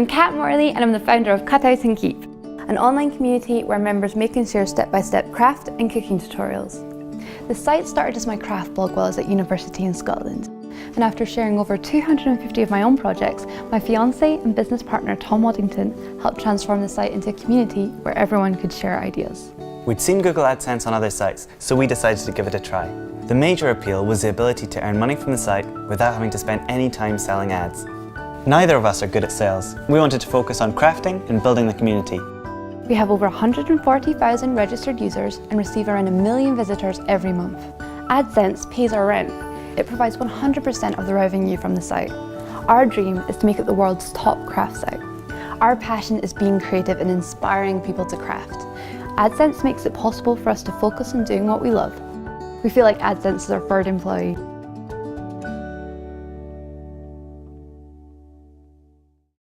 I'm Kat Morley and I'm the founder of Cut Out and Keep, an online community where members make and share step-by-step craft and cooking tutorials. The site started as my craft blog while I was at university in Scotland, and after sharing over 250 of my own projects, my fiancé and business partner Tom Waddington helped transform the site into a community where everyone could share ideas. We'd seen Google AdSense on other sites, so we decided to give it a try. The major appeal was the ability to earn money from the site without having to spend any time selling ads. Neither of us are good at sales. We wanted to focus on crafting and building the community. We have over 140,000 registered users and receive around 1 million visitors every month. AdSense pays our rent. It provides 100% of the revenue from the site. Our dream is to make it the world's top craft site. Our passion is being creative and inspiring people to craft. AdSense makes it possible for us to focus on doing what we love. We feel like AdSense is our third employee.